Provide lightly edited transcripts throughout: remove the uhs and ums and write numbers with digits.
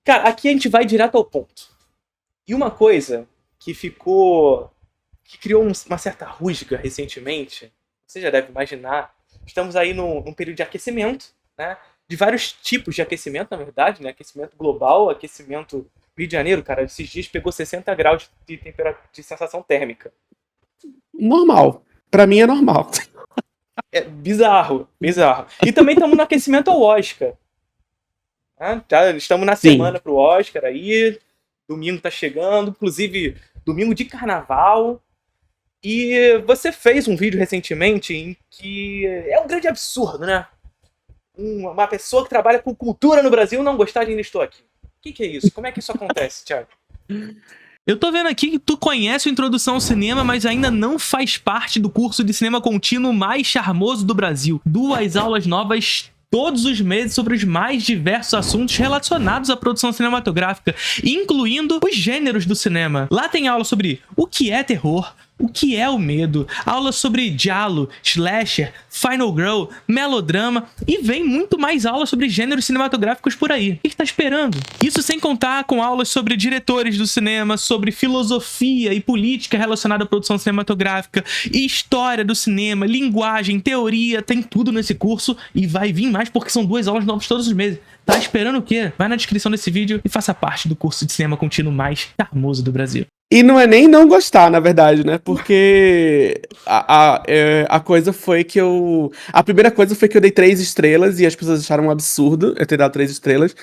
Cara, aqui a gente vai direto ao ponto. E uma coisa que criou uma certa rusga recentemente, você já deve imaginar, estamos aí num período de aquecimento, né? De vários tipos de aquecimento, na verdade, né? Aquecimento global, aquecimento Rio de Janeiro, cara, esses dias pegou 60 graus de sensação térmica. Normal. Pra mim é normal. É bizarro. E também estamos no aquecimento ao Oscar. Estamos na semana pro Oscar aí, domingo tá chegando, inclusive domingo de carnaval. E você fez um vídeo recentemente em que é um grande absurdo, né? Uma pessoa que trabalha com cultura no Brasil não gostar de Ainda Estou Aqui. O que é isso? Como é que isso acontece, Thiago? Eu tô vendo aqui que tu conhece a Introdução ao Cinema, mas ainda não faz parte do curso de cinema contínuo mais charmoso do Brasil. 2 aulas novas todos os meses sobre os mais diversos assuntos relacionados à produção cinematográfica, incluindo os gêneros do cinema. Lá tem aula sobre o que é terror, o que é o medo, aulas sobre giallo, slasher, final girl, melodrama e vem muito mais aulas sobre gêneros cinematográficos por aí. O que tá esperando? Isso sem contar com aulas sobre diretores do cinema, sobre filosofia e política relacionada à produção cinematográfica, história do cinema, linguagem, teoria, tem tudo nesse curso e vai vir mais porque são 2 aulas novas todos os meses. Tá esperando o quê? Vai na descrição desse vídeo e faça parte do curso de cinema contínuo mais charmoso do Brasil. E não é nem não gostar, na verdade, né? Porque a coisa foi que eu... A primeira coisa foi que eu dei 3 estrelas e as pessoas acharam um absurdo eu ter dado 3 estrelas.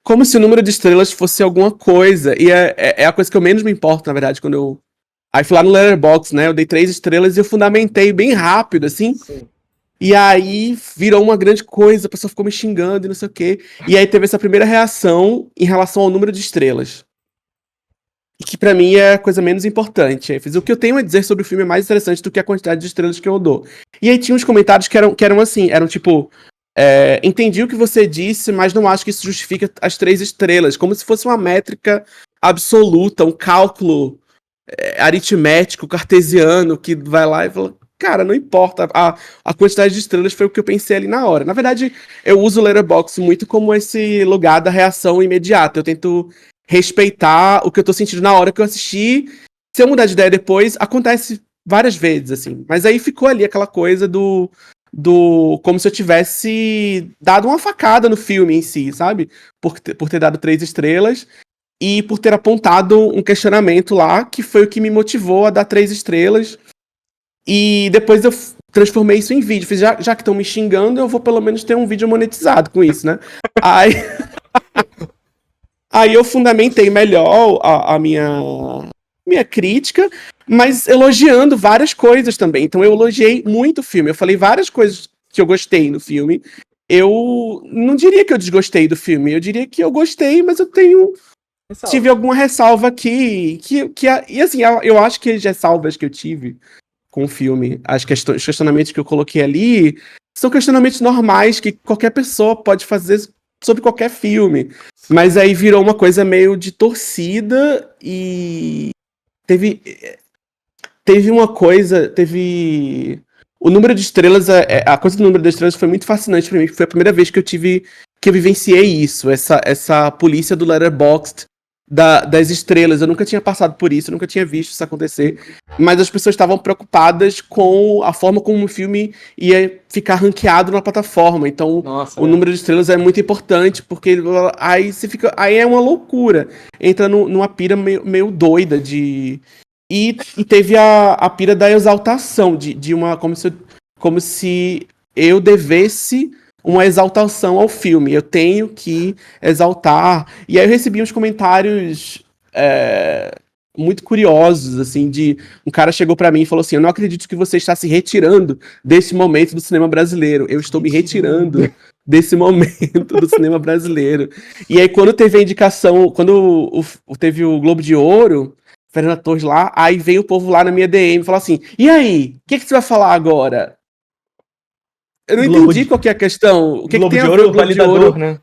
Como se o número de estrelas fosse alguma coisa. E é a coisa que eu menos me importo, na verdade, quando eu... Aí fui lá no Letterboxd, né? Eu dei 3 estrelas e eu fundamentei bem rápido, assim. Sim. E aí virou uma grande coisa, a pessoa ficou me xingando e não sei o quê. E aí teve essa primeira reação em relação ao número de estrelas. E que pra mim é a coisa menos importante. Aí fiz o que eu tenho a dizer sobre o filme é mais interessante do que a quantidade de estrelas que eu dou. E aí tinha uns comentários que eram assim, eram tipo... entendi o que você disse, mas não acho que isso justifica as 3 estrelas. Como se fosse uma métrica absoluta, um cálculo aritmético, cartesiano, que vai lá e fala... Cara, não importa, a quantidade de estrelas foi o que eu pensei ali na hora. Na verdade, eu uso o Letterboxd muito como esse lugar da reação imediata. Eu tento respeitar o que eu tô sentindo na hora que eu assisti. Se eu mudar de ideia depois, acontece várias vezes, assim. Mas aí ficou ali aquela coisa do como se eu tivesse dado uma facada no filme em si, sabe? Por ter dado 3 estrelas e por ter apontado um questionamento lá, que foi o que me motivou a dar 3 estrelas. E depois eu transformei isso em vídeo. Fiz, já que estão me xingando, eu vou pelo menos ter um vídeo monetizado com isso, né? Aí eu fundamentei melhor a minha crítica, mas elogiando várias coisas também. Então eu elogiei muito o filme. Eu falei várias coisas que eu gostei no filme. Eu não diria que eu desgostei do filme. Eu diria que eu gostei, mas eu tive alguma ressalva aqui. E assim, eu acho que as ressalvas que eu tive com o filme, os questionamentos que eu coloquei ali, são questionamentos normais que qualquer pessoa pode fazer sobre qualquer filme. Mas aí virou uma coisa meio de torcida e teve uma coisa, o número de estrelas, a coisa do número de estrelas foi muito fascinante pra mim, foi a primeira vez que eu vivenciei isso, essa polícia do Letterboxd das estrelas. Eu nunca tinha passado por isso, eu nunca tinha visto isso acontecer, mas as pessoas estavam preocupadas com a forma como o filme ia ficar ranqueado na plataforma. Então, número de estrelas é muito importante, porque aí é uma loucura, entra numa pira meio doida e teve a pira da exaltação, de uma, como se eu devesse uma exaltação ao filme. Eu tenho que exaltar. E aí eu recebi uns comentários muito curiosos, assim, de... Um cara chegou pra mim e falou assim: eu não acredito que você está se retirando desse momento do cinema brasileiro. Eu estou me retirando desse momento do cinema brasileiro. E aí quando teve a indicação, quando teve o Globo de Ouro, Fernanda Torres lá, aí veio o povo lá na minha DM e falou assim: e aí, o que você vai falar agora? Eu não entendi qual que é a questão. O que tem a ver o Globo de Ouro, né?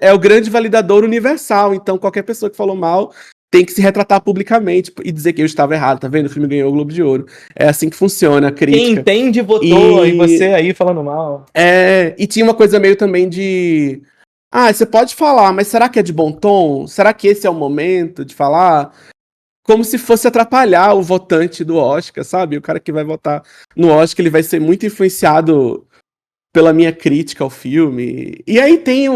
É o grande validador universal. Então, qualquer pessoa que falou mal tem que se retratar publicamente e dizer que eu estava errado. Tá vendo? O filme ganhou o Globo de Ouro. É assim que funciona a crítica. Quem entende votou, e você aí falando mal. E tinha uma coisa meio também de... Ah, você pode falar, mas será que é de bom tom? Será que esse é o momento de falar? Como se fosse atrapalhar o votante do Oscar, sabe? O cara que vai votar no Oscar, ele vai ser muito influenciado pela minha crítica ao filme. E aí tem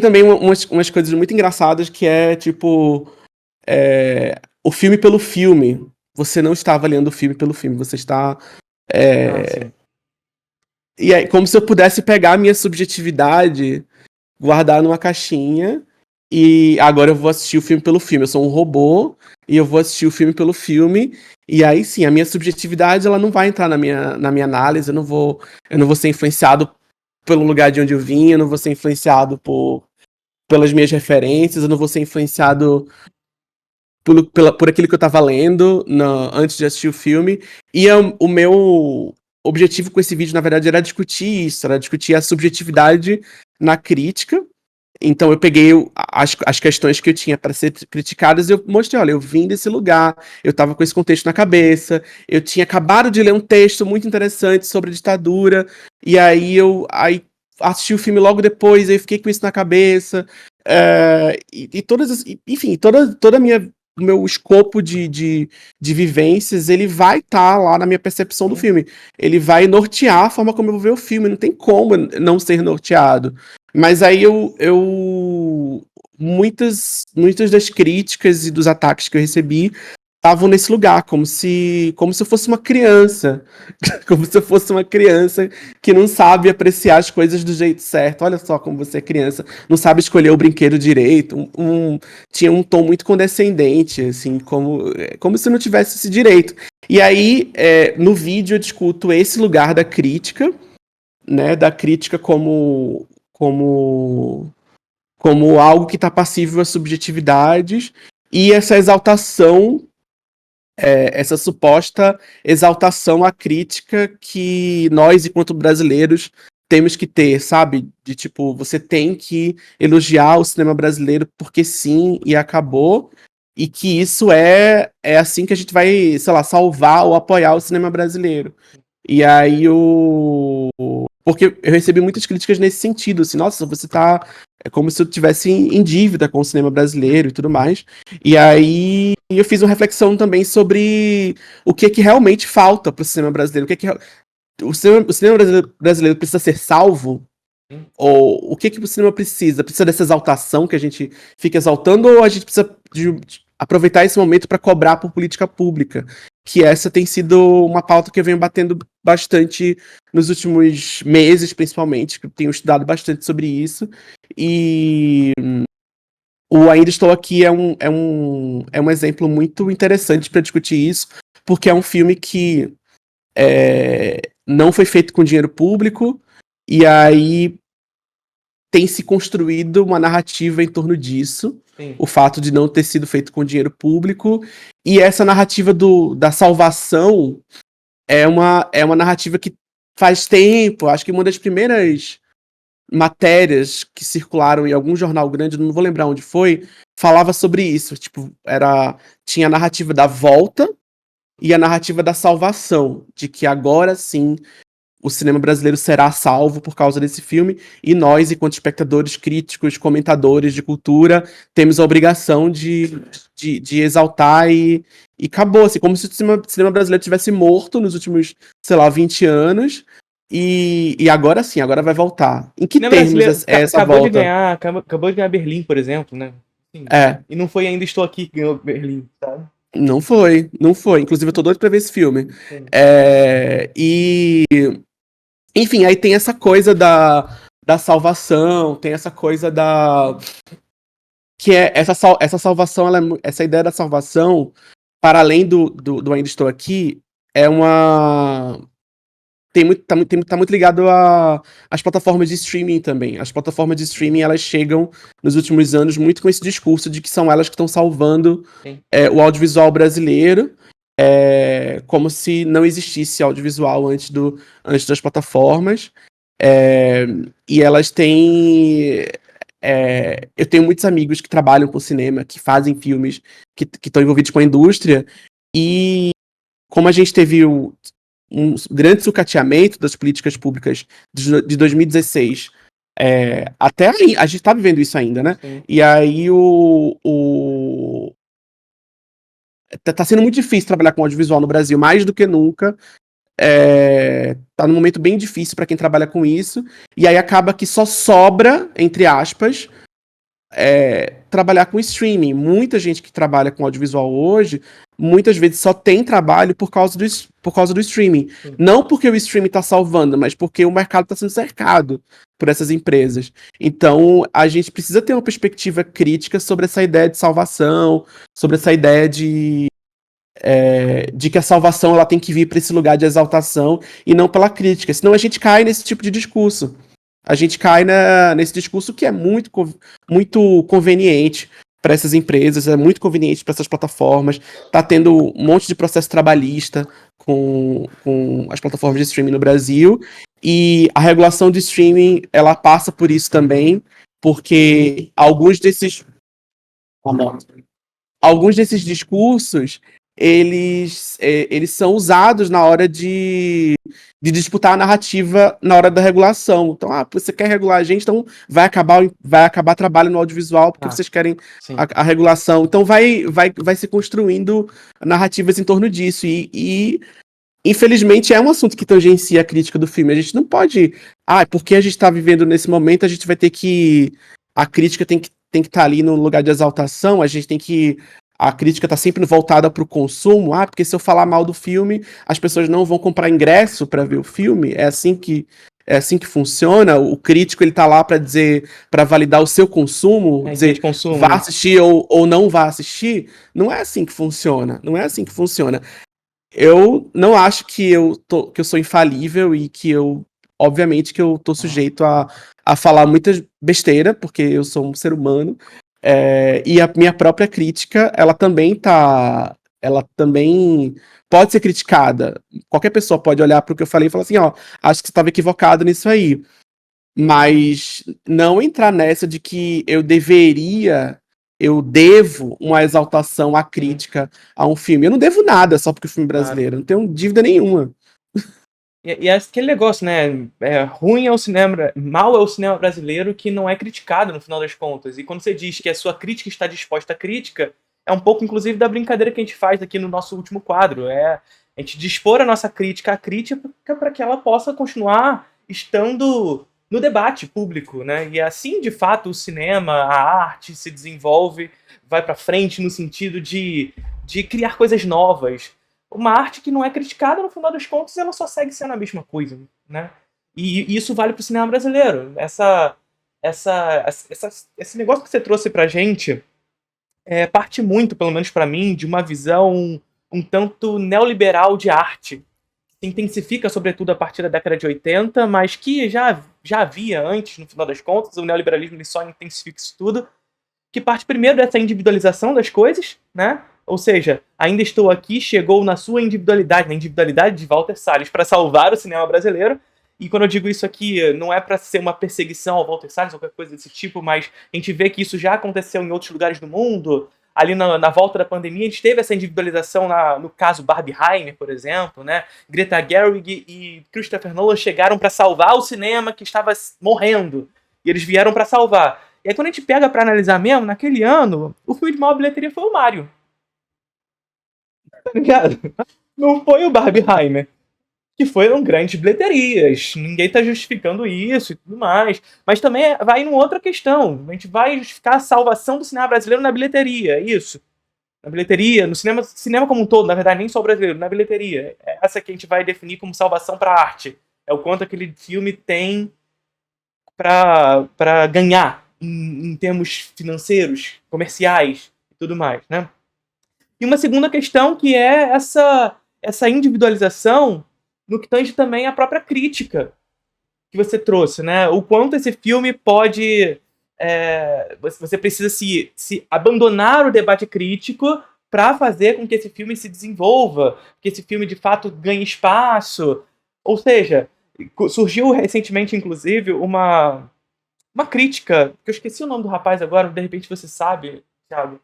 também umas coisas muito engraçadas que é, tipo, o filme pelo filme. Você não está avaliando o filme pelo filme, você está... Sim. E aí, como se eu pudesse pegar a minha subjetividade, guardar numa caixinha, e agora eu vou assistir o filme pelo filme. Eu sou um robô, e eu vou assistir o filme pelo filme, e aí sim, a minha subjetividade ela não vai entrar na minha análise, eu não vou ser influenciado pelo lugar de onde eu vim, eu não vou ser influenciado pelas minhas referências, eu não vou ser influenciado por aquilo que eu tava lendo antes de assistir o filme. E o meu objetivo com esse vídeo, na verdade, era discutir isso, era discutir a subjetividade na crítica. Então eu peguei as questões que eu tinha para ser criticadas e eu mostrei, olha, eu vim desse lugar, eu tava com esse contexto na cabeça, eu tinha acabado de ler um texto muito interessante sobre a ditadura, e aí assisti o filme logo depois, aí eu fiquei com isso na cabeça, e todas, enfim, toda a minha o meu escopo de vivências, ele vai estar lá na minha percepção do filme. Ele vai nortear a forma como eu vou ver o filme. Não tem como não ser norteado. Mas aí muitas das críticas e dos ataques que eu recebi estavam nesse lugar, como se eu fosse uma criança. Como se eu fosse uma criança que não sabe apreciar as coisas do jeito certo. Olha só como você é criança, não sabe escolher o brinquedo direito. Tinha um tom muito condescendente, assim, como se não tivesse esse direito. E aí, no vídeo eu discuto esse lugar da crítica, né, da crítica como algo que está passível a subjetividades, e essa exaltação, essa suposta exaltação à crítica que nós, enquanto brasileiros, temos que ter, sabe? De tipo, você tem que elogiar o cinema brasileiro porque sim, e acabou, e que isso é assim que a gente vai, sei lá, salvar ou apoiar o cinema brasileiro. E aí porque eu recebi muitas críticas nesse sentido, assim, nossa, você tá... É como se eu estivesse em dívida com o cinema brasileiro e tudo mais. E aí eu fiz uma reflexão também sobre o que é que realmente falta pro cinema brasileiro. O cinema brasileiro precisa ser salvo? Ou o que o cinema precisa? Precisa dessa exaltação que a gente fica exaltando, ou a gente precisa de aproveitar esse momento para cobrar por política pública? Que essa tem sido uma pauta que eu venho batendo bastante nos últimos meses, principalmente, que eu tenho estudado bastante sobre isso. E o Ainda Estou Aqui é um exemplo muito interessante para discutir isso, porque é um filme que não foi feito com dinheiro público, e aí tem se construído uma narrativa em torno disso. Sim. O fato de não ter sido feito com dinheiro público, e essa narrativa da salvação é uma narrativa que faz tempo, acho que uma das primeiras matérias que circularam em algum jornal grande, não vou lembrar onde foi, falava sobre isso, tipo, tinha a narrativa da volta e a narrativa da salvação, de que agora sim o cinema brasileiro será salvo por causa desse filme, e nós, enquanto espectadores, críticos, comentadores de cultura, temos a obrigação de exaltar e acabou, assim, como se o cinema brasileiro tivesse morto nos últimos, sei lá, 20 anos, e agora sim, agora vai voltar. Em que termos é essa acabou volta? Acabou de ganhar Berlim, por exemplo, né? Sim. E não foi Ainda Estou Aqui que ganhou Berlim, sabe? Não foi. Inclusive, eu tô doido pra ver esse filme. Enfim, aí tem essa coisa da salvação, tem essa coisa que é essa salvação, essa ideia da salvação, para além do Ainda Estou Aqui, tá muito ligado às plataformas de streaming também. As plataformas de streaming, elas chegam nos últimos anos muito com esse discurso de que são elas que estão salvando o audiovisual brasileiro, como se não existisse audiovisual antes das plataformas. E elas têm... eu tenho muitos amigos que trabalham com cinema, que fazem filmes, que estão envolvidos com a indústria, e como a gente teve um grande sucateamento das políticas públicas de 2016 Até aí, a gente tá vivendo isso ainda, né? Sim. E aí tá sendo muito difícil trabalhar com audiovisual no Brasil, mais do que nunca. Tá num momento bem difícil para quem trabalha com isso. E aí acaba que só sobra, entre aspas, trabalhar com streaming. Muita gente que trabalha com audiovisual hoje, muitas vezes só tem trabalho por causa do streaming. Sim. Não porque o streaming está salvando, mas porque o mercado está sendo cercado por essas empresas. Então, a gente precisa ter uma perspectiva crítica sobre essa ideia de salvação, sobre essa ideia de que a salvação ela tem que vir para esse lugar de exaltação e não pela crítica. Senão a gente cai nesse tipo de discurso. A gente cai nesse discurso que é muito conveniente para essas empresas, é muito conveniente para essas plataformas. Tá tendo um monte de processo trabalhista com as plataformas de streaming no Brasil, e a regulação de streaming ela passa por isso também, porque alguns desses discursos eles são usados na hora de disputar a narrativa na hora da regulação. Então, você quer regular a gente, então vai acabar trabalho no audiovisual porque vocês querem a regulação. Então vai se construindo narrativas em torno disso. E infelizmente é um assunto que tangencia a crítica do filme. A gente não pode... porque a gente está vivendo nesse momento, a gente vai ter que... A crítica tem que estar ali no lugar de exaltação, a gente tem que... A crítica está sempre voltada para o consumo. Porque se eu falar mal do filme, as pessoas não vão comprar ingresso para ver o filme. É assim que funciona. O crítico ele tá lá para dizer, para validar o seu consumo, dizer vá assistir ou não vá assistir. Não é assim que funciona. Não é assim que funciona. Eu não acho que eu sou infalível e que obviamente que eu tô sujeito a falar muita besteira, porque eu sou um ser humano. E a minha própria crítica, ela também pode ser criticada. Qualquer pessoa pode olhar para o que eu falei e falar assim, acho que você estava equivocado nisso aí. Mas não entrar nessa de que eu devo uma exaltação à crítica a um filme. Eu não devo nada só porque o filme é brasileiro. Não tenho dívida nenhuma. E é aquele negócio, né? Mal é o cinema brasileiro que não é criticado no final das contas. E quando você diz que a sua crítica está disposta à crítica, é um pouco, inclusive, da brincadeira que a gente faz aqui no nosso último quadro. A gente dispor a nossa crítica à crítica para que ela possa continuar estando no debate público, né? E assim, de fato, o cinema, a arte se desenvolve, vai para frente no sentido de criar coisas novas. Uma arte que não é criticada, no final das contas, ela só segue sendo a mesma coisa, né? E isso vale pro cinema brasileiro. Esse negócio que você trouxe pra gente parte muito, pelo menos pra mim, de uma visão um tanto neoliberal de arte. Que intensifica, sobretudo, a partir da década de 80, mas que já havia antes, no final das contas. O neoliberalismo ele só intensifica isso tudo. Que parte primeiro dessa individualização das coisas, né? Ou seja, ainda estou aqui, chegou na sua individualidade, na individualidade de Walter Salles, para salvar o cinema brasileiro. E quando eu digo isso aqui, não é para ser uma perseguição ao Walter Salles ou qualquer coisa desse tipo, mas a gente vê que isso já aconteceu em outros lugares do mundo. Ali na volta da pandemia, a gente teve essa individualização no caso Barbenheimer, por exemplo, né? Greta Gerwig e Christopher Nolan chegaram para salvar o cinema que estava morrendo. E eles vieram para salvar. E aí quando a gente pega para analisar mesmo, naquele ano, o filme de maior bilheteria foi o Mario. Tá ligado? Não foi o Barbenheimer. Que foram grandes bilheterias. Ninguém tá justificando isso e tudo mais. Mas também vai numa outra questão. A gente vai justificar a salvação do cinema brasileiro na bilheteria. É isso. Na bilheteria, no cinema como um todo, na verdade, nem só o brasileiro, na bilheteria. É essa que a gente vai definir como salvação pra arte. É o quanto aquele filme tem pra ganhar em termos financeiros, comerciais e tudo mais, né? E uma segunda questão que é essa individualização no que tange também a própria crítica que você trouxe, né? O quanto esse filme pode... você precisa se abandonar o debate crítico para fazer com que esse filme se desenvolva, que esse filme de fato ganhe espaço. Ou seja, surgiu recentemente, inclusive, uma crítica, que eu esqueci o nome do rapaz agora, de repente você sabe, Thiago,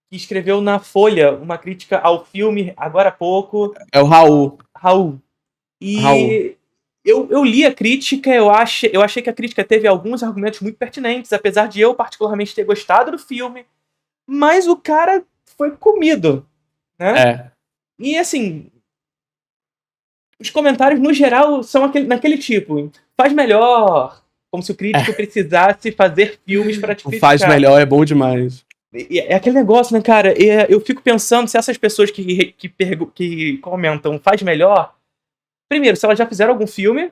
que escreveu na Folha uma crítica ao filme agora há pouco. É o Raul. E eu li a crítica, eu achei que a crítica teve alguns argumentos muito pertinentes, apesar de eu particularmente ter gostado do filme, mas o cara foi comido, né? E assim, os comentários no geral são naquele tipo, faz melhor, como se o crítico precisasse fazer filmes para te criticar. Faz melhor, é bom demais. É aquele negócio, né, cara? Eu fico pensando se essas pessoas que comentam faz melhor, primeiro, se elas já fizeram algum filme,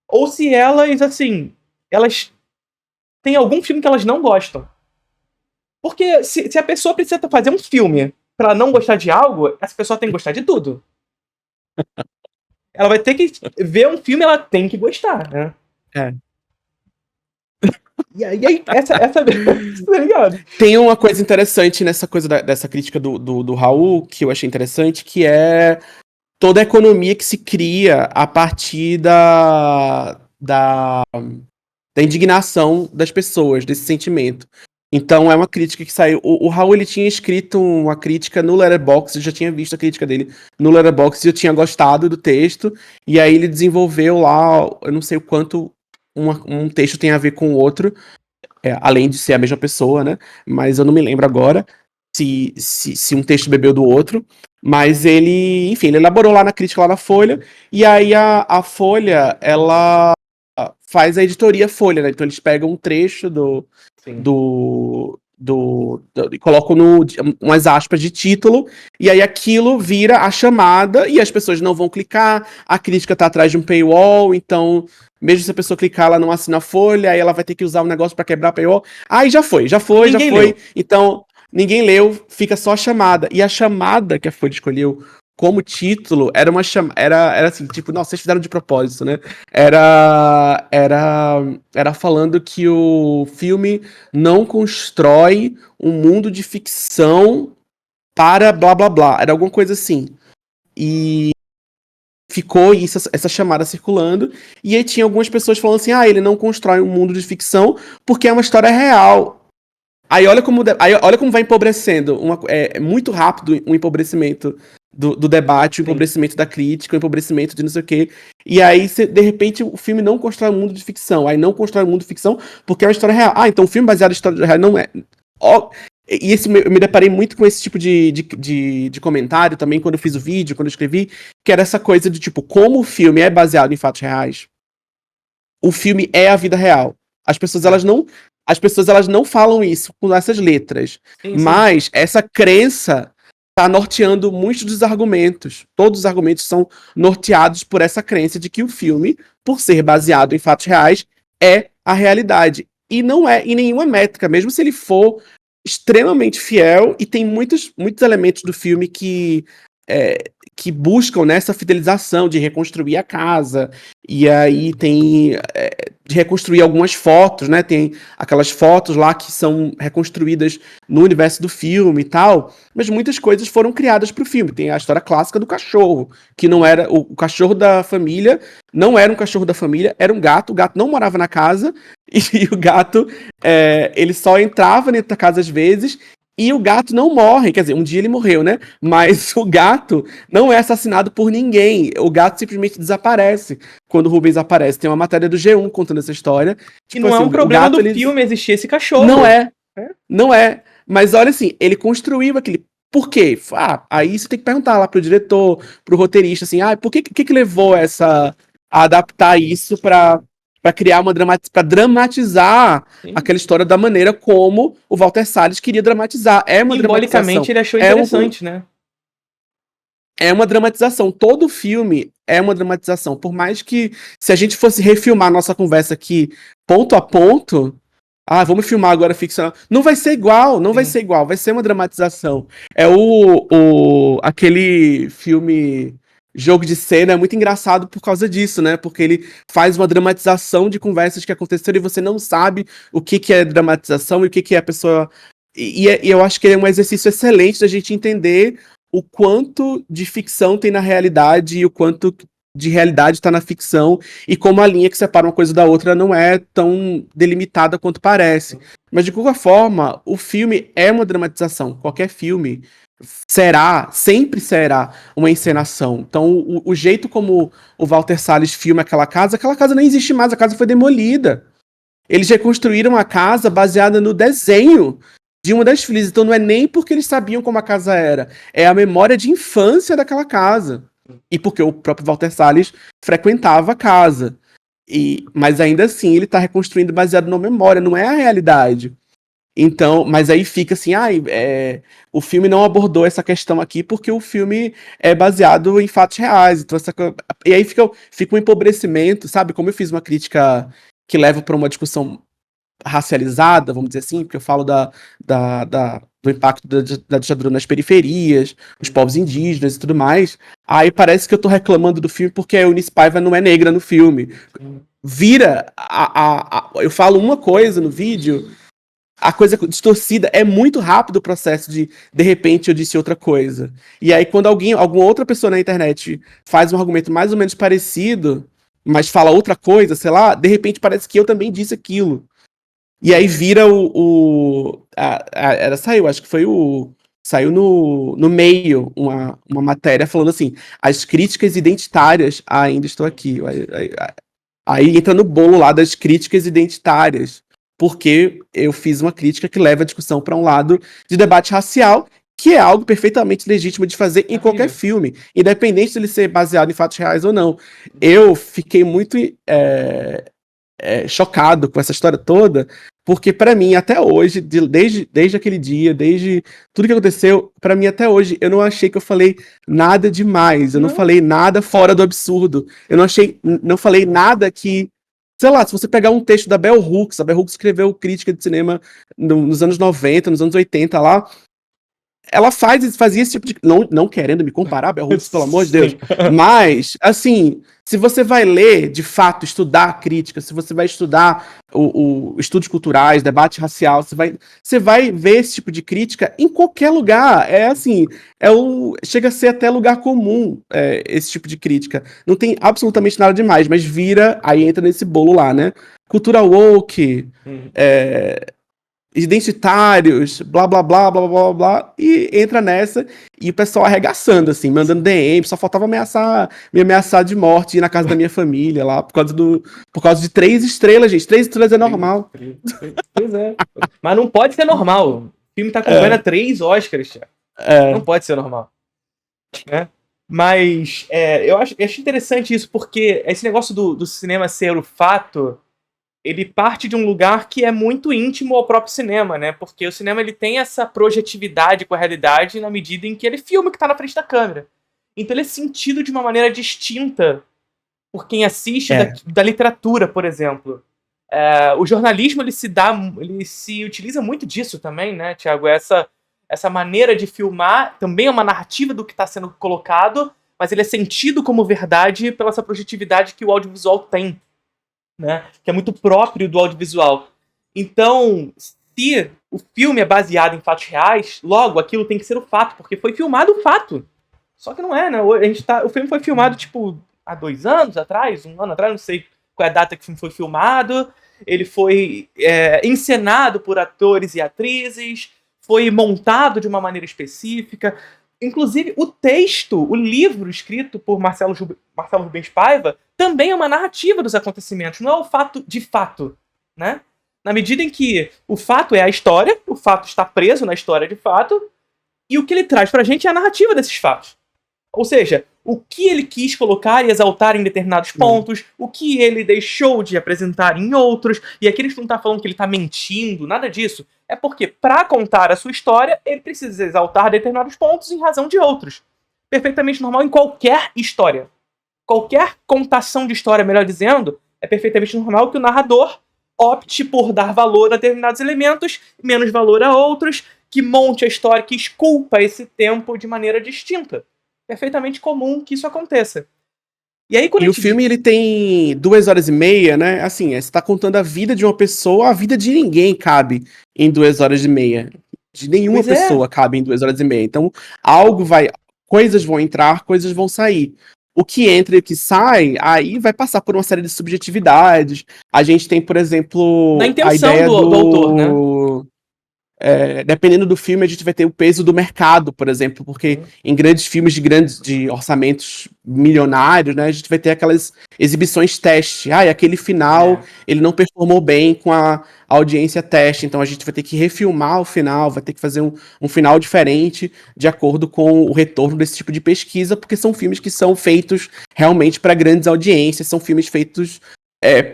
ou se elas, assim, elas têm algum filme que elas não gostam. Porque se a pessoa precisa fazer um filme pra ela não gostar de algo, essa pessoa tem que gostar de tudo. Ela vai ter que ver um filme, ela tem que gostar, né? E aí essa tá ligado? Tem uma coisa interessante nessa coisa dessa crítica do Raul, que eu achei interessante, que é toda a economia que se cria a partir da indignação das pessoas, desse sentimento. Então é uma crítica que saiu. O Raul, ele tinha escrito uma crítica no Letterboxd, eu já tinha visto a crítica dele no Letterboxd e eu tinha gostado do texto, e aí ele desenvolveu lá, eu não sei o quanto um texto tem a ver com o outro, além de ser a mesma pessoa, né? Mas eu não me lembro agora se um texto bebeu do outro. Mas ele, enfim, ele elaborou lá na crítica, lá na Folha, e aí a Folha, ela faz a editoria Folha, né? Então eles pegam um trecho e colocam umas aspas de título, e aí aquilo vira a chamada, e as pessoas não vão clicar, a crítica tá atrás de um paywall, então mesmo se a pessoa clicar, ela não assina a Folha, aí ela vai ter que usar um negócio pra quebrar a paywall. Aí já foi. Leu. Então, ninguém leu, fica só a chamada. E a chamada que a Folha escolheu como título era uma chamada. Era assim, tipo, nossa, vocês fizeram de propósito, né? Era falando que o filme não constrói um mundo de ficção para blá blá blá. Era alguma coisa assim. E ficou essa chamada circulando, e aí tinha algumas pessoas falando assim, ele não constrói um mundo de ficção porque é uma história real. Aí olha como vai empobrecendo, é muito rápido o empobrecimento do debate, o empobrecimento da crítica, o empobrecimento de não sei o quê, e aí de repente o filme não constrói um mundo de ficção, aí não constrói um mundo de ficção porque é uma história real. Então o filme baseado em história real não é... E eu me deparei muito com esse tipo de comentário também quando eu fiz o vídeo, quando eu escrevi, que era essa coisa de tipo, como o filme é baseado em fatos reais, o filme é a vida real. As pessoas elas não falam isso com essas letras, mas essa crença tá norteando muitos dos argumentos. Todos os argumentos são norteados por essa crença de que o filme, por ser baseado em fatos reais, é a realidade. E não é em nenhuma métrica, mesmo se ele for extremamente fiel, e tem muitos elementos do filme que buscam nessa fidelização de reconstruir a casa, e aí tem de reconstruir algumas fotos, né? Tem aquelas fotos lá que são reconstruídas no universo do filme e tal, mas muitas coisas foram criadas para o filme. Tem a história clássica do cachorro, que não era o cachorro da família, não era um cachorro da família, era um gato, o gato não morava na casa, e o gato, ele só entrava dentro da casa às vezes, e o gato não morre, quer dizer, um dia ele morreu, né? Mas o gato não é assassinado por ninguém. O gato simplesmente desaparece quando o Rubens aparece. Tem uma matéria do G1 contando essa história. Tipo, e não assim, é um problema do filme existir esse cachorro. Não é. Mas olha assim, ele construiu aquele... Por quê? Aí você tem que perguntar lá pro diretor, pro roteirista, assim, por que levou a adaptar isso pra criar pra dramatizar aquela história da maneira como o Walter Salles queria dramatizar. É uma simbolicamente ele achou interessante, né? É uma dramatização. Todo filme é uma dramatização. Por mais que, se a gente fosse refilmar nossa conversa aqui, ponto a ponto, vamos filmar agora ficção. Não vai ser igual, vai ser igual. Vai ser uma dramatização. É aquele filme... Jogo de Cena é muito engraçado por causa disso, né? Porque ele faz uma dramatização de conversas que aconteceram e você não sabe o que é dramatização e o que é a pessoa... E eu acho que é um exercício excelente da gente entender o quanto de ficção tem na realidade e o quanto de realidade está na ficção e como a linha que separa uma coisa da outra não é tão delimitada quanto parece. Mas, de qualquer forma, o filme é uma dramatização. Qualquer filme sempre será uma encenação. Então, o jeito como o Walter Salles filma aquela casa não existe mais, a casa foi demolida. Eles reconstruíram a casa baseada no desenho de uma das filhas. Então não é nem porque eles sabiam como a casa era, é a memória de infância daquela casa. E porque o próprio Walter Salles frequentava a casa. Mas ainda assim ele tá reconstruindo baseado na memória, não é a realidade. Então, mas aí fica assim, o filme não abordou essa questão aqui porque o filme é baseado em fatos reais. Então e aí fica um empobrecimento, sabe? Como eu fiz uma crítica que leva para uma discussão racializada, vamos dizer assim, porque eu falo do impacto da ditadura nas periferias, os povos indígenas e tudo mais. Aí parece que eu tô reclamando do filme porque a Eunice Paiva não é negra no filme. Vira eu falo uma coisa no vídeo, a coisa distorcida, é muito rápido o processo de repente eu disse outra coisa. E aí quando alguma outra pessoa na internet faz um argumento mais ou menos parecido, mas fala outra coisa, sei lá, de repente parece que eu também disse aquilo. E aí vira acho que foi saiu no meio uma matéria falando assim, as críticas identitárias ainda estou aqui. Aí entra no bolo lá das críticas identitárias, porque eu fiz uma crítica que leva a discussão para um lado de debate racial, que é algo perfeitamente legítimo de fazer em qualquer filme, independente de ele ser baseado em fatos reais ou não. Eu fiquei muito chocado com essa história toda, porque para mim, até hoje, desde aquele dia, desde tudo que aconteceu, para mim até hoje, eu não achei que eu falei nada demais, eu não falei nada fora do absurdo, eu não falei nada que, sei lá, se você pegar um texto da Bell Hooks, a Bell Hooks escreveu crítica de cinema nos anos 90, nos anos 80 lá, ela fazia esse tipo de... Não querendo me comparar, Bell Hooks, pelo amor de Deus. Mas, assim, se você vai ler, de fato, estudar a crítica, se você vai estudar estudos culturais, debate racial, você vai ver esse tipo de crítica em qualquer lugar. É assim, chega a ser até lugar comum esse tipo de crítica. Não tem absolutamente nada demais, mas aí entra nesse bolo lá, né? Cultura woke, identitários, blá, blá, blá, blá, blá, blá, e entra nessa, e o pessoal arregaçando, assim, mandando DM, só faltava me ameaçar de morte, ir na casa da minha família lá, por causa de 3 estrelas, gente. 3 estrelas é normal. Pois é. Mas não pode ser normal. O filme tá concorrendo a 3 Oscars, Thiago. Não pode ser normal. Né? Mas eu acho interessante isso, porque esse negócio do cinema ser o fato, ele parte de um lugar que é muito íntimo ao próprio cinema, né? Porque o cinema ele tem essa projetividade com a realidade na medida em que ele filma o que tá na frente da câmera. Então ele é sentido de uma maneira distinta por quem assiste da literatura, por exemplo. O jornalismo ele se utiliza muito disso também, né, Thiago? Essa maneira de filmar também é uma narrativa do que está sendo colocado, mas ele é sentido como verdade pela essa projetividade que o audiovisual tem. Né, que é muito próprio do audiovisual. Então, se o filme é baseado em fatos reais, logo aquilo tem que ser o fato, porque foi filmado o fato. Só que não é, né? O filme foi filmado, tipo, há 2 anos atrás, 1 ano atrás, não sei qual é a data que o filme foi filmado. Ele foi encenado por atores e atrizes, foi montado de uma maneira específica. Inclusive, o livro escrito por Marcelo Rubens Paiva, também é uma narrativa dos acontecimentos, não é o fato de fato, né? Na medida em que o fato é a história, o fato está preso na história de fato, e o que ele traz pra gente é a narrativa desses fatos. Ou seja, o que ele quis colocar e exaltar em determinados pontos, o que ele deixou de apresentar em outros, e aqui a gente não tá falando que ele tá mentindo, nada disso. É porque, para contar a sua história, ele precisa exaltar determinados pontos em razão de outros. Perfeitamente normal em qualquer história. Qualquer contação de história, melhor dizendo, é perfeitamente normal que o narrador opte por dar valor a determinados elementos, menos valor a outros, que monte a história, que esculpa esse tempo de maneira distinta. Perfeitamente comum que isso aconteça. E aí, o filme ele tem 2 horas e meia, né? Assim, você tá contando a vida de uma pessoa, a vida de ninguém cabe em 2 horas e meia. De nenhuma pessoa cabe em 2 horas e meia. Então, coisas vão entrar, coisas vão sair. O que entra e o que sai, aí vai passar por uma série de subjetividades. A gente tem, por exemplo, na intenção a ideia do autor, né? dependendo do filme, a gente vai ter o peso do mercado, por exemplo, porque em grandes filmes de orçamentos milionários, né, a gente vai ter aquelas exibições teste. E aquele final, ele não performou bem com a audiência teste, então a gente vai ter que refilmar o final, vai ter que fazer um final diferente de acordo com o retorno desse tipo de pesquisa, porque são filmes que são feitos realmente para grandes audiências, são filmes feitos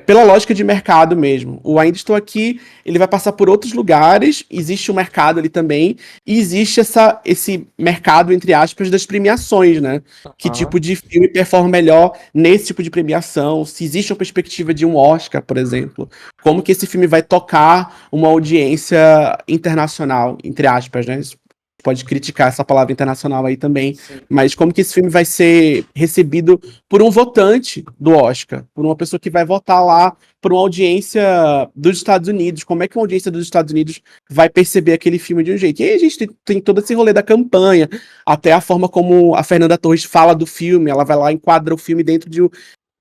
pela lógica de mercado mesmo. O Ainda Estou Aqui, ele vai passar por outros lugares, existe um mercado ali também, e existe esse mercado, entre aspas, das premiações, né? Que tipo de filme performa melhor nesse tipo de premiação, se existe uma perspectiva de um Oscar, por exemplo. Como que esse filme vai tocar uma audiência internacional, entre aspas, né? Pode criticar essa palavra internacional aí também, mas como que esse filme vai ser recebido por um votante do Oscar, por uma pessoa que vai votar lá, por uma audiência dos Estados Unidos, como é que uma audiência dos Estados Unidos vai perceber aquele filme de um jeito? E aí a gente tem todo esse rolê da campanha, até a forma como a Fernanda Torres fala do filme, ela vai lá e enquadra o filme dentro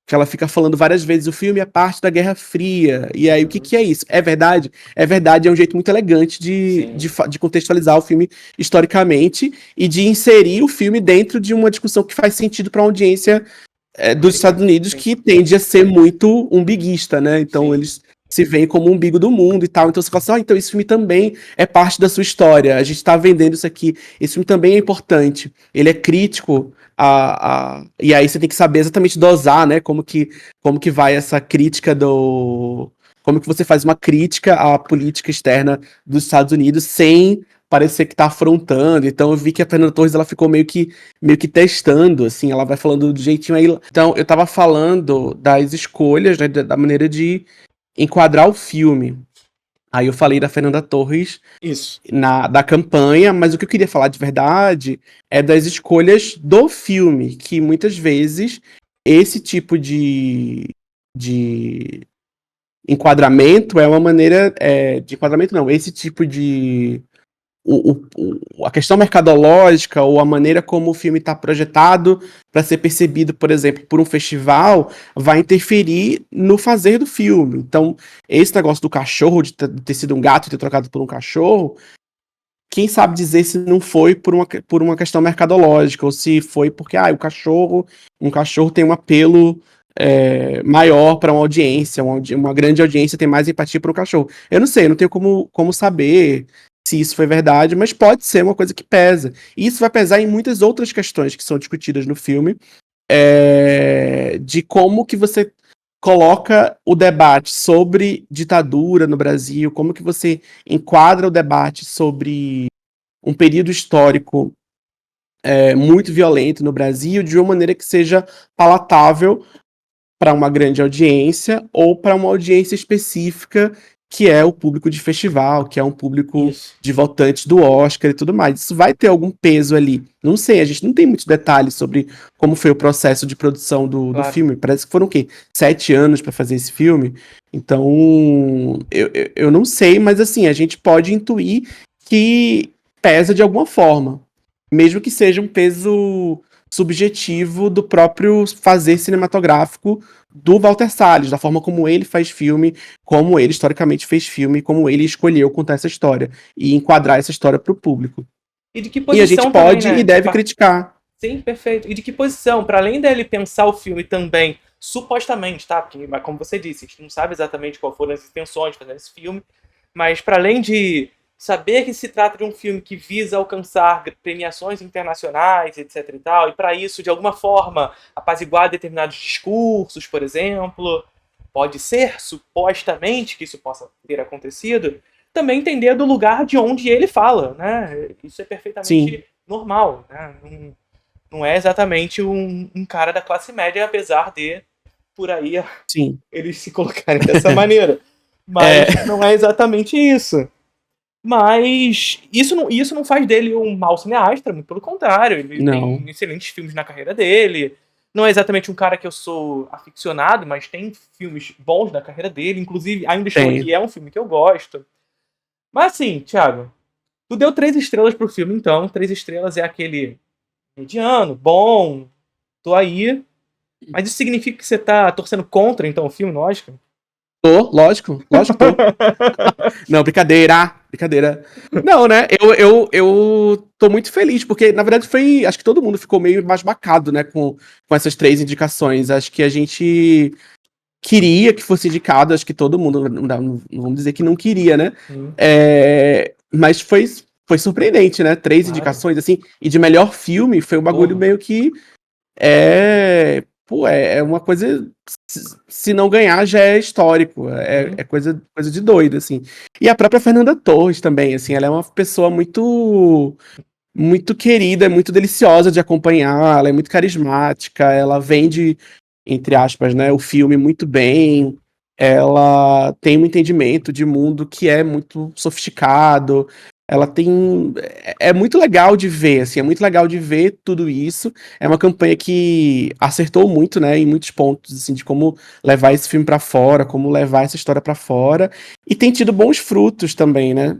que ela fica falando várias vezes, o filme é parte da Guerra Fria. E aí, o que é isso? É verdade? É verdade, é um jeito muito elegante de contextualizar o filme historicamente e de inserir o filme dentro de uma discussão que faz sentido para uma audiência dos Estados Unidos, que tende a ser muito umbiguista, né? Então, eles se veem como o umbigo do mundo e tal. Então, você fala assim, então esse filme também é parte da sua história. A gente tá vendendo isso aqui. Esse filme também é importante. Ele é crítico e aí você tem que saber exatamente dosar, né? Como que vai essa crítica como que você faz uma crítica à política externa dos Estados Unidos sem parecer que tá afrontando. Então eu vi que a Fernanda Torres, ela ficou meio que testando, assim, ela vai falando do jeitinho aí. Então eu tava falando das escolhas, né, da maneira de enquadrar o filme. Aí eu falei da Fernanda Torres da campanha, mas o que eu queria falar de verdade é das escolhas do filme, que muitas vezes esse tipo de enquadramento é uma maneira de enquadramento não, esse tipo de a questão mercadológica ou a maneira como o filme está projetado para ser percebido, por exemplo, por um festival, vai interferir no fazer do filme. Então, esse negócio do cachorro, de ter sido um gato e ter trocado por um cachorro, quem sabe dizer se não foi por uma questão mercadológica, ou se foi porque um cachorro tem um apelo maior para uma audiência, uma grande audiência tem mais empatia para o cachorro. Eu não sei, eu não tenho como saber se isso foi verdade, mas pode ser uma coisa que pesa. E isso vai pesar em muitas outras questões que são discutidas no filme, de como que você coloca o debate sobre ditadura no Brasil, como que você enquadra o debate sobre um período histórico muito violento no Brasil de uma maneira que seja palatável para uma grande audiência ou para uma audiência específica que é o público de festival, que é um público de votantes do Oscar e tudo mais. Isso vai ter algum peso ali. Não sei, a gente não tem muitos detalhes sobre como foi o processo de produção do filme. Parece que foram o quê? 7 anos para fazer esse filme. Então, eu não sei, mas assim, a gente pode intuir que pesa de alguma forma. Mesmo que seja um peso subjetivo do próprio fazer cinematográfico do Walter Salles, da forma como ele faz filme, como ele historicamente fez filme, como ele escolheu contar essa história e enquadrar essa história para o público. E de que posição e a gente pode também, né? E deve criticar. Sim, perfeito. E de que posição? Para além dele pensar o filme também, supostamente, tá? Porque, como você disse, a gente não sabe exatamente qual foram as intenções de fazer esse filme, mas para além de saber que se trata de um filme que visa alcançar premiações internacionais, etc e tal, e para isso, de alguma forma, apaziguar determinados discursos, por exemplo, pode ser, supostamente, que isso possa ter acontecido, também entender do lugar de onde ele fala, né? Isso é perfeitamente normal, né? Não é exatamente um cara da classe média, apesar de, por aí, eles se colocarem dessa maneira. Mas não é exatamente isso. Mas isso não faz dele um mau cineasta, muito pelo contrário. Ele tem excelentes filmes na carreira dele. Não é exatamente um cara que eu sou aficionado, mas tem filmes bons na carreira dele. Inclusive, Ainda Estou Aqui é um filme que eu gosto. Mas assim, Thiago, tu deu 3 estrelas pro filme, então. 3 estrelas é aquele mediano, bom, tô aí. Mas isso significa que você tá torcendo contra, então, o filme no Oscar? Lógico que tô. Não, brincadeira. Não, né? Eu tô muito feliz, porque, na verdade, acho que todo mundo ficou meio embasbacado, né, com essas 3 indicações. Acho que a gente queria que fosse indicado, acho que todo mundo, não vamos dizer que não queria, né? Mas foi surpreendente, né? 3 Claro. indicações, assim, e de melhor filme foi um bagulho meio que. Pô, é uma coisa. Se não ganhar, já é histórico. É coisa de doido, assim. E a própria Fernanda Torres também, assim, ela é uma pessoa muito. Muito querida, muito deliciosa de acompanhar, ela é muito carismática, ela vende, entre aspas, né, o filme muito bem, ela tem um entendimento de mundo que é muito sofisticado, ela tem... É muito legal de ver, assim, é muito legal de ver tudo isso. É uma campanha que acertou muito, né, em muitos pontos, assim, de como levar esse filme pra fora, como levar essa história pra fora, e tem tido bons frutos também, né.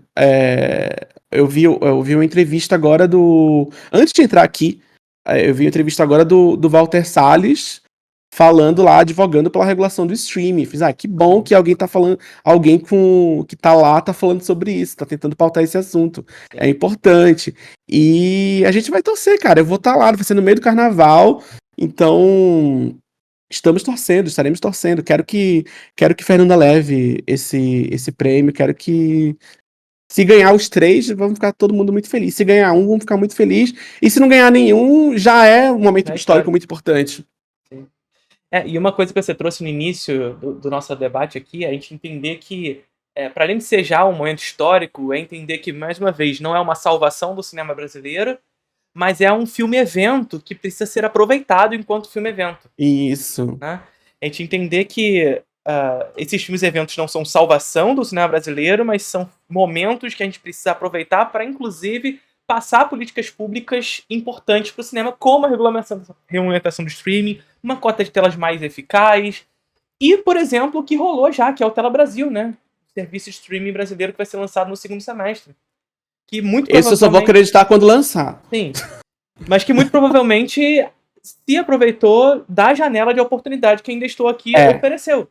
Eu vi uma entrevista agora do... Antes de entrar aqui, eu vi uma entrevista agora do Walter Salles falando lá, advogando pela regulação do streaming. Fiz, que bom que alguém tá falando, que tá lá, tá falando sobre isso, tá tentando pautar esse assunto. É importante. E a gente vai torcer, cara. Eu vou estar lá, vai ser no meio do carnaval, então estaremos torcendo. Quero que Fernanda leve esse prêmio, quero que se ganhar os 3, vamos ficar todo mundo muito feliz. Se ganhar um, vamos ficar muito feliz. E se não ganhar nenhum, já é um momento histórico muito importante. Sim. E uma coisa que você trouxe no início do nosso debate aqui é a gente entender que, para além de ser já um momento histórico, é entender que, mais uma vez, não é uma salvação do cinema brasileiro, mas é um filme-evento que precisa ser aproveitado enquanto filme-evento. Isso. Né? A gente entender que esses filmes-eventos não são salvação do cinema brasileiro, mas são momentos que a gente precisa aproveitar para, inclusive, passar políticas públicas importantes para o cinema, como a regulamentação do streaming, uma cota de telas mais eficaz, e, por exemplo, o que rolou já, que é o Tela Brasil, né? O serviço de streaming brasileiro que vai ser lançado no segundo semestre. Que muito provavelmente... Esse eu só vou acreditar quando lançar. Sim. Mas que muito provavelmente se aproveitou da janela de oportunidade que ainda estou aqui ofereceu.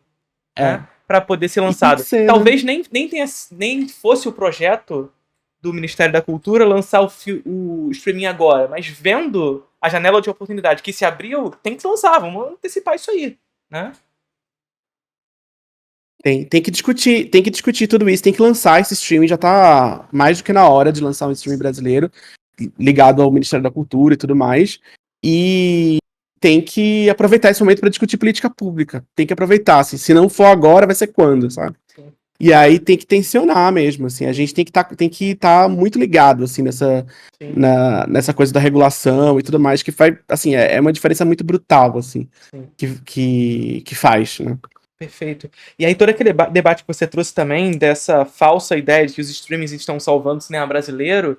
Né? Para poder ser lançado. Talvez nem fosse o projeto do Ministério da Cultura lançar o streaming agora, mas vendo a janela de oportunidade que se abriu, tem que lançar, vamos antecipar isso aí, né? Tem que discutir tudo isso, tem que lançar esse streaming, já tá mais do que na hora de lançar um streaming brasileiro, ligado ao Ministério da Cultura e tudo mais, e tem que aproveitar esse momento para discutir política pública, tem que aproveitar, assim, se não for agora, vai ser quando, sabe? Sim. E aí tem que tensionar mesmo, assim, a gente tem que estar muito ligado, assim, nessa coisa da regulação e tudo mais, que faz, assim, é uma diferença muito brutal, assim, que faz, né? Perfeito. E aí todo aquele debate que você trouxe também, dessa falsa ideia de que os streamings estão salvando o cinema brasileiro,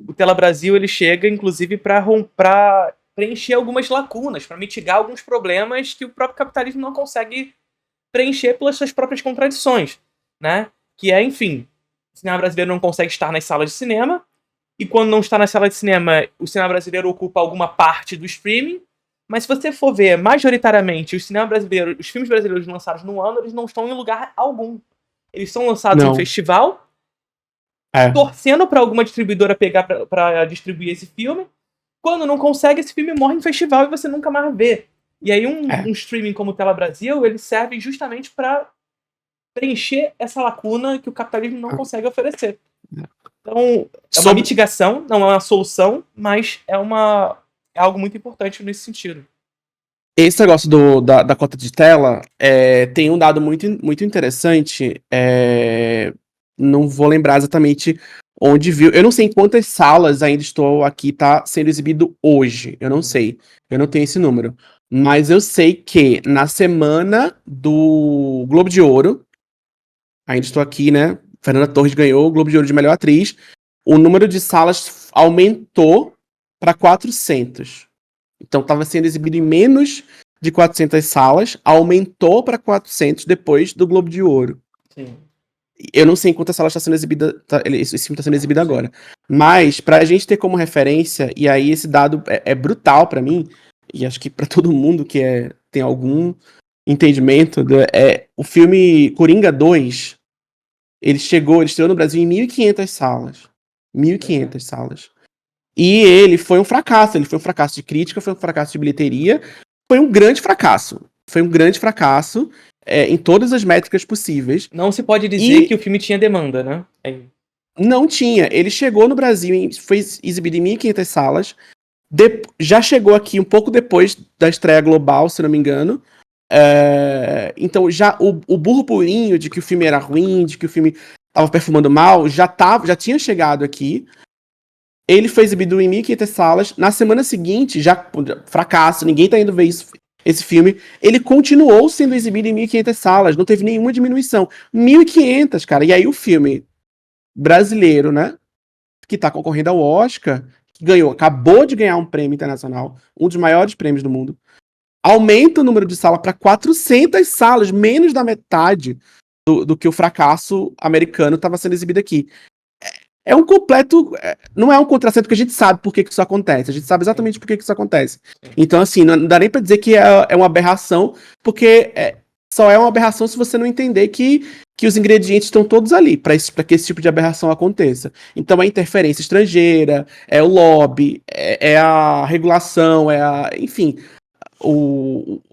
o Tela Brasil, ele chega, inclusive, para preencher algumas lacunas, para mitigar alguns problemas que o próprio capitalismo não consegue preencher pelas suas próprias contradições, né? Que é, enfim, o cinema brasileiro não consegue estar nas salas de cinema, e quando não está na sala de cinema, o cinema brasileiro ocupa alguma parte do streaming, mas se você for ver, majoritariamente, os filmes brasileiros lançados no ano, eles não estão em lugar algum. Eles são lançados em festival, torcendo para alguma distribuidora pegar para distribuir esse filme. Quando não consegue, esse filme morre em festival e você nunca mais vê. E aí um streaming como o Tela Brasil, ele serve justamente para preencher essa lacuna que o capitalismo não consegue oferecer. Então, é uma mitigação, não é uma solução, mas é algo muito importante nesse sentido. Esse negócio da cota de tela tem um dado muito, muito interessante. Não vou lembrar exatamente onde viu. Eu não sei em quantas salas ainda estou aqui, tá sendo exibido hoje. Eu não sei. Eu não tenho esse número. Mas eu sei que na semana do Globo de Ouro, ainda estou aqui, né? Fernanda Torres ganhou o Globo de Ouro de melhor atriz. O número de salas aumentou para 400. Então estava sendo exibido em menos de 400 salas, aumentou para 400 depois do Globo de Ouro. Sim. Eu não sei em quantas salas está sendo exibida, esse filme está sendo exibido agora. Mas, para a gente ter como referência, e aí esse dado é brutal para mim, e acho que para todo mundo que tem algum entendimento, o filme Coringa 2, ele estreou no Brasil em 1.500 salas. 1.500 salas. E ele foi um fracasso. Ele foi um fracasso de crítica, foi um fracasso de bilheteria. Foi um grande fracasso. Foi um grande fracasso em todas as métricas possíveis. Não se pode dizer que o filme tinha demanda, né? Não tinha. Ele chegou no Brasil, foi exibido em 1.500 salas. Já chegou aqui um pouco depois da estreia global, se não me engano. Então já o burburinho de que o filme era ruim, de que o filme estava perfumando mal, já tinha chegado aqui. Ele foi exibido em 1.500 salas. Na semana seguinte, já fracasso, ninguém tá indo ver esse filme. Ele continuou sendo exibido em 1.500 salas, não teve nenhuma diminuição. 1.500, cara. E aí o filme brasileiro, né, que tá concorrendo ao Oscar, que acabou de ganhar um prêmio internacional, um dos maiores prêmios do mundo, aumenta o número de salas para 400 salas, menos da metade do que o fracasso americano estava sendo exibido aqui. É um completo... Não é um contrassenso, porque a gente sabe por que isso acontece. A gente sabe exatamente por que isso acontece. Então, assim, não dá nem pra dizer que é uma aberração, porque só é uma aberração se você não entender que os ingredientes estão todos ali para que esse tipo de aberração aconteça. Então, é a interferência estrangeira, é o lobby, é a regulação, enfim,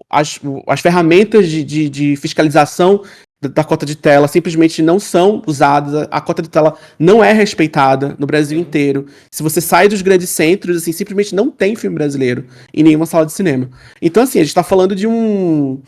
as ferramentas de fiscalização da cota de tela simplesmente não são usadas, a cota de tela não é respeitada no Brasil inteiro. Se você sai dos grandes centros, assim, simplesmente não tem filme brasileiro em nenhuma sala de cinema. Então, assim, a gente tá falando de um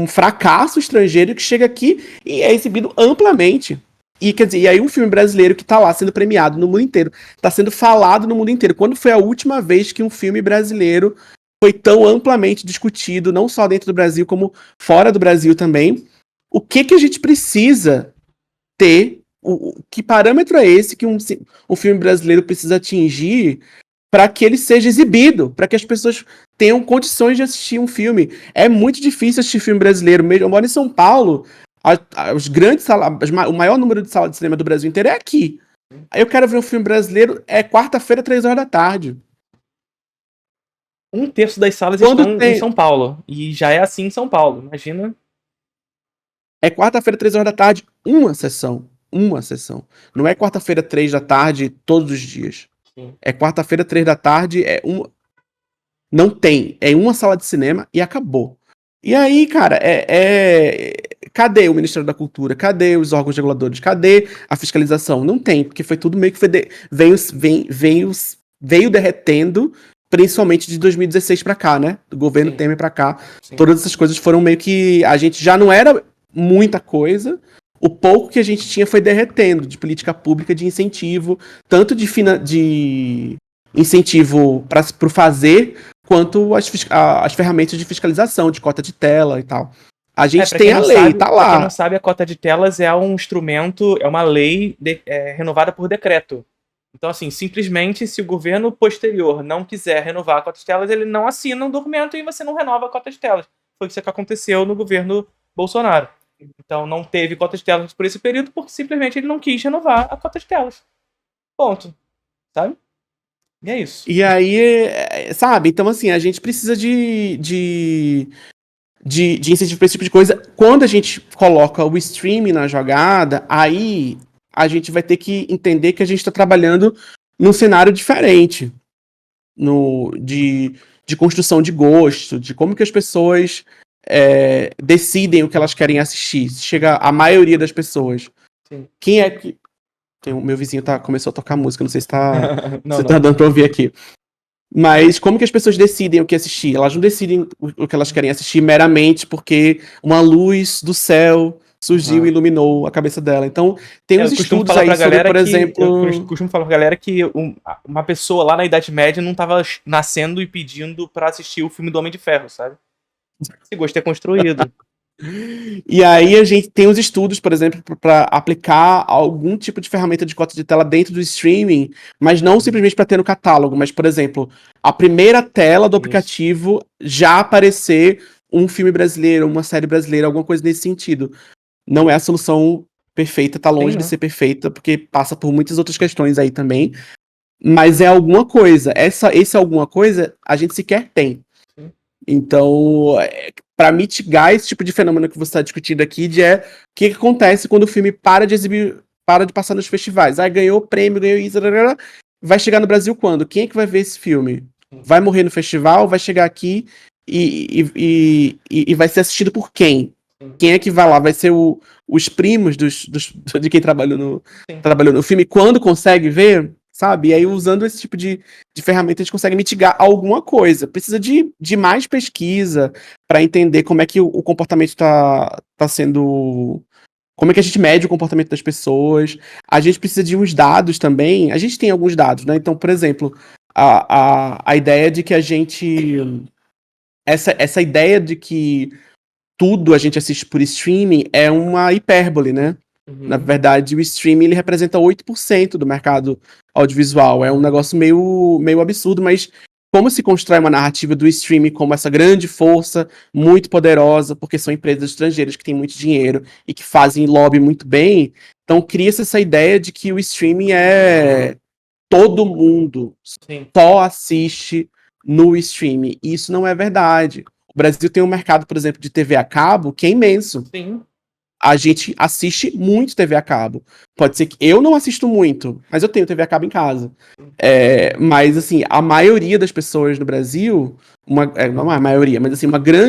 fracasso estrangeiro que chega aqui e é exibido amplamente. E, quer dizer, e aí um filme brasileiro que tá lá sendo premiado no mundo inteiro, tá sendo falado no mundo inteiro. Quando foi a última vez que um filme brasileiro foi tão amplamente discutido, não só dentro do Brasil, como fora do Brasil também? O que a gente precisa ter? Que parâmetro é esse que um filme brasileiro precisa atingir para que ele seja exibido, para que as pessoas tenham condições de assistir um filme? É muito difícil assistir filme brasileiro. Eu moro em São Paulo, o maior número de salas de cinema do Brasil inteiro é aqui. Aí eu quero ver um filme brasileiro, quarta-feira, 3 horas da tarde. 1/3 das salas estão em São Paulo. E já é assim em São Paulo. Imagina. É quarta-feira, 3 horas da tarde, uma sessão. Uma sessão. Não é quarta-feira, 3 da tarde, todos os dias. Sim. É quarta-feira, 3 da tarde, não tem. É uma sala de cinema e acabou. E aí, cara, cadê o Ministério da Cultura? Cadê os órgãos reguladores? Cadê a fiscalização? Não tem, porque foi tudo meio que veio derretendo, principalmente de 2016 pra cá, né? Do governo Temer pra cá. Sim. Todas essas coisas foram meio que... A gente já não era muita coisa. O pouco que a gente tinha foi derretendo de política pública, de incentivo, tanto de incentivo para o fazer, quanto as ferramentas de fiscalização, de cota de tela e tal. A gente tem a lei, tá lá. Pra quem não sabe, a cota de telas é um instrumento, é uma lei renovada por decreto. Então, assim, simplesmente, se o governo posterior não quiser renovar a cota de telas, ele não assina um documento e você não renova a cota de telas. Foi isso que aconteceu no governo Bolsonaro. Então, não teve cota de telas por esse período porque simplesmente ele não quis renovar a cota de telas. Ponto. Sabe? E é isso. E aí, sabe? Então, assim, a gente precisa de incentivo pra esse tipo de coisa. Quando a gente coloca o streaming na jogada, aí a gente vai ter que entender que a gente tá trabalhando num cenário diferente. De construção de gosto, de como que as pessoas decidem o que elas querem assistir. Chega a maioria das pessoas. Sim. Quem é que... O meu vizinho começou a tocar música, não sei se tá dando pra ouvir aqui. Mas como que as pessoas decidem o que assistir? Elas não decidem o que elas querem assistir meramente porque uma luz do céu surgiu e iluminou a cabeça dela. Então, tem uns estudos aí sobre, por exemplo... Eu costumo falar pra galera que uma pessoa lá na Idade Média não tava nascendo e pedindo pra assistir o filme do Homem de Ferro, sabe? Esse gosto é construído. E aí a gente tem os estudos, por exemplo, para aplicar algum tipo de ferramenta de cota de tela dentro do streaming, mas não simplesmente para ter no catálogo, mas, por exemplo, a primeira tela do aplicativo já aparecer um filme brasileiro, uma série brasileira, alguma coisa nesse sentido. Não é a solução perfeita, tá longe de ser perfeita, porque passa por muitas outras questões aí também, mas é alguma coisa. Esse alguma coisa a gente sequer tem. Então, pra mitigar esse tipo de fenômeno que você está discutindo aqui, o que acontece quando o filme para de exibir, para de passar nos festivais. Ganhou prêmio, ganhou isso, vai chegar no Brasil quando? Quem é que vai ver esse filme? Vai morrer no festival, vai chegar aqui e vai ser assistido por quem? Quem é que vai lá? Vai ser os primos de quem trabalhou no filme, quando consegue ver, sabe? E aí, usando esse tipo de ferramenta, a gente consegue mitigar alguma coisa. Precisa de mais pesquisa para entender como é que o comportamento tá sendo. Como é que a gente mede o comportamento das pessoas. A gente precisa de uns dados também. A gente tem alguns dados, né? Então, por exemplo, a ideia de que a gente. Essa ideia de que tudo a gente assiste por streaming é uma hipérbole, né? Na verdade, o streaming ele representa 8% do mercado audiovisual. É um negócio meio absurdo, mas como se constrói uma narrativa do streaming como essa grande força, muito poderosa, porque são empresas estrangeiras que têm muito dinheiro e que fazem lobby muito bem, então cria-se essa ideia de que o streaming é todo mundo só assiste no streaming. E isso não é verdade. O Brasil tem um mercado, por exemplo, de TV a cabo que é imenso. Sim. A gente assiste muito TV a cabo. Pode ser que eu não assisto muito, mas eu tenho TV a cabo em casa. Mas, assim, a maioria das pessoas no Brasil, não é a maioria, mas, assim,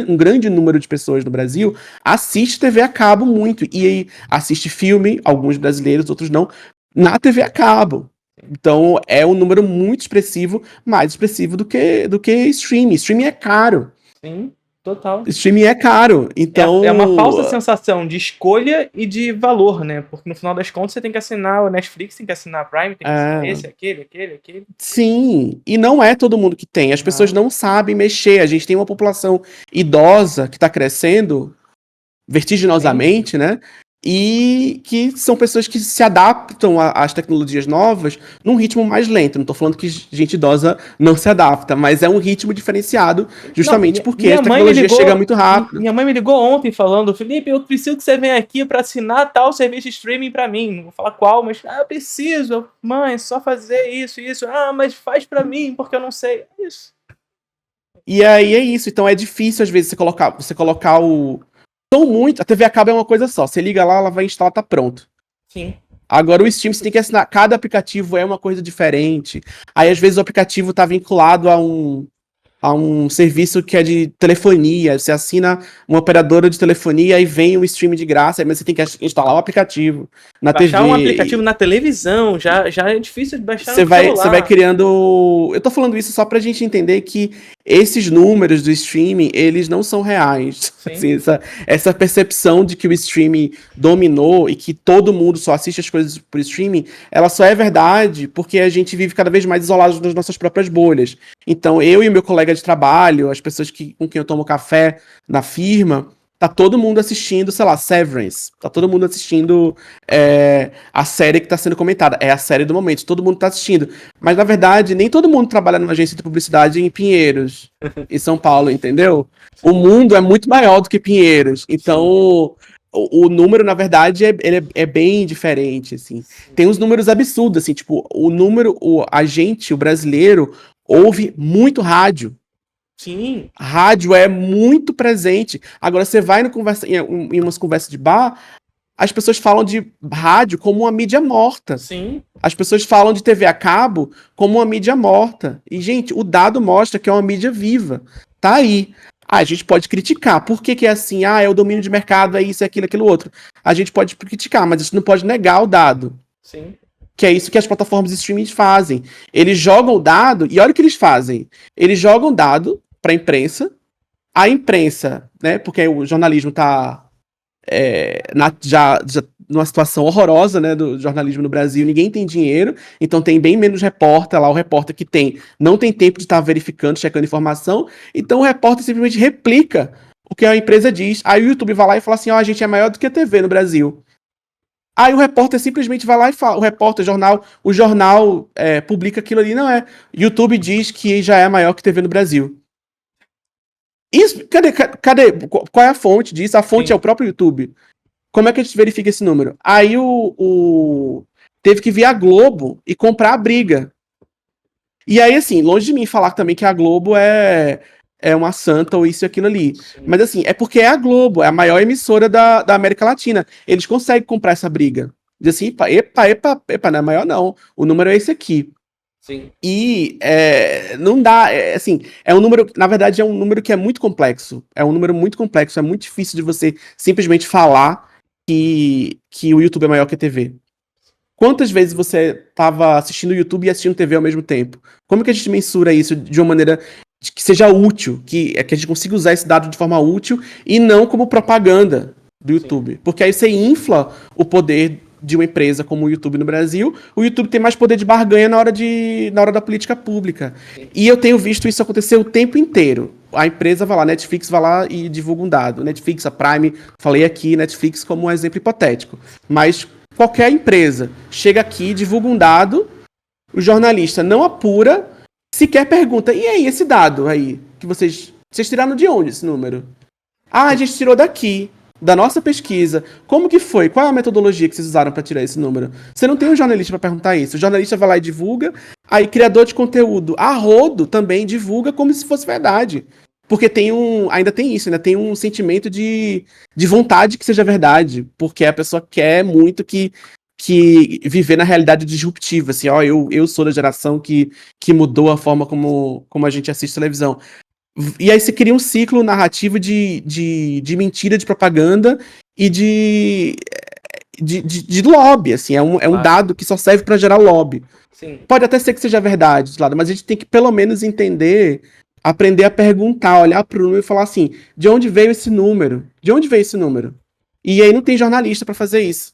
um grande número de pessoas no Brasil assiste TV a cabo muito. E aí assiste filme, alguns brasileiros, outros não, na TV a cabo. Então, é um número muito expressivo, mais expressivo do que streaming. Streaming é caro. Sim, total. Streaming é caro, então... É uma falsa sensação de escolha e de valor, né? Porque no final das contas você tem que assinar o Netflix, tem que assinar a Prime, tem que assinar esse, aquele. Sim, e não é todo mundo que tem. As pessoas não sabem mexer. A gente tem uma população idosa que está crescendo vertiginosamente, né? E que são pessoas que se adaptam às tecnologias novas num ritmo mais lento. Não tô falando que gente idosa não se adapta, mas é um ritmo diferenciado justamente porque a tecnologia chega muito rápido. Minha mãe me ligou ontem falando: Felipe, eu preciso que você venha aqui para assinar tal serviço de streaming para mim. Não vou falar qual, mas eu preciso. Mãe, só fazer isso. Mas faz para mim, porque eu não sei. Isso. E aí é isso. Então é difícil às vezes você colocar o... A TV a cabo é uma coisa só. Você liga lá, ela vai instalar, tá pronto. Sim. Agora o stream você tem que assinar. Cada aplicativo é uma coisa diferente. Aí às vezes o aplicativo tá vinculado a um serviço que é de telefonia. Você assina uma operadora de telefonia e vem um stream de graça, mas você tem que instalar o aplicativo na TV. Baixar um aplicativo na televisão já é difícil de baixar no celular. Você vai criando... Eu tô falando isso só pra gente entender que esses números do streaming, eles não são reais. Assim, essa percepção de que o streaming dominou e que todo mundo só assiste as coisas por streaming, ela só é verdade porque a gente vive cada vez mais isolados nas nossas próprias bolhas. Então, eu e o meu colega de trabalho, as pessoas com quem eu tomo café na firma, tá todo mundo assistindo, sei lá, Severance. Tá todo mundo assistindo a série que tá sendo comentada. É a série do momento, todo mundo tá assistindo. Mas, na verdade, nem todo mundo trabalha numa agência de publicidade em Pinheiros, em São Paulo, entendeu? O mundo é muito maior do que Pinheiros. Então, o número, na verdade, ele é bem diferente, assim. Tem uns números absurdos, assim, tipo, o brasileiro, ouve muito rádio. Sim. Rádio é muito presente. Agora, você vai em umas conversas de bar, as pessoas falam de rádio como uma mídia morta. Sim. As pessoas falam de TV a cabo como uma mídia morta. E, gente, o dado mostra que é uma mídia viva. Tá aí. A gente pode criticar. Por que é assim? É o domínio de mercado, é isso, é aquilo outro. A gente pode criticar, mas a gente não pode negar o dado. Sim. Que é isso que as plataformas de streaming fazem. Eles jogam o dado, e olha o que eles fazem. Eles jogam o dado para a imprensa, né, porque o jornalismo está já numa situação horrorosa, né, do jornalismo no Brasil, ninguém tem dinheiro, então tem bem menos repórter lá, o repórter que não tem tempo de estar verificando, checando informação, então o repórter simplesmente replica o que a empresa diz, aí o YouTube vai lá e fala assim, a gente é maior do que a TV no Brasil. Aí o repórter simplesmente vai lá e fala, o jornal publica aquilo ali, não é, YouTube diz que já é maior que TV no Brasil. Isso, cadê? Qual é a fonte disso? A fonte é o próprio YouTube. Como é que a gente verifica esse número? Aí teve que vir a Globo e comprar a briga. E aí, assim, longe de mim falar também que a Globo é uma santa ou isso e aquilo ali. Mas assim, é porque é a Globo, é a maior emissora da América Latina. Eles conseguem comprar essa briga. Diz assim, epa, não é maior não. O número é esse aqui. Sim. E não dá, assim, é um número, na verdade é um número que é muito complexo. É um número muito complexo, é muito difícil de você simplesmente falar que o YouTube é maior que a TV. Quantas vezes você estava assistindo o YouTube e assistindo TV ao mesmo tempo? Como que a gente mensura isso de uma maneira que seja útil, que a gente consiga usar esse dado de forma útil e não como propaganda do YouTube? Porque aí você infla o poder de uma empresa como o YouTube no Brasil, o YouTube tem mais poder de barganha na hora da política pública. E eu tenho visto isso acontecer o tempo inteiro. A empresa vai lá, Netflix vai lá e divulga um dado. Netflix, a Prime, falei aqui Netflix como um exemplo hipotético. Mas qualquer empresa chega aqui, divulga um dado, o jornalista não apura, sequer pergunta, e aí, esse dado aí, que vocês tiraram de onde esse número? Ah, a gente tirou daqui, da nossa pesquisa. Como que foi? Qual é a metodologia que vocês usaram para tirar esse número? Você não tem um jornalista para perguntar isso. O jornalista vai lá e divulga, aí criador de conteúdo a rodo também divulga como se fosse verdade. Porque ainda tem isso, ainda tem um sentimento de vontade que seja verdade, porque a pessoa quer muito que viver na realidade disruptiva, assim, ó, eu sou da geração que mudou a forma como a gente assiste televisão. E aí você cria um ciclo narrativo de mentira, de propaganda e de lobby, assim, é um dado que só serve para gerar lobby. Sim. Pode até ser que seja verdade, mas a gente tem que pelo menos entender, aprender a perguntar, olhar para o número e falar assim, de onde veio esse número? De onde veio esse número? E aí não tem jornalista para fazer isso.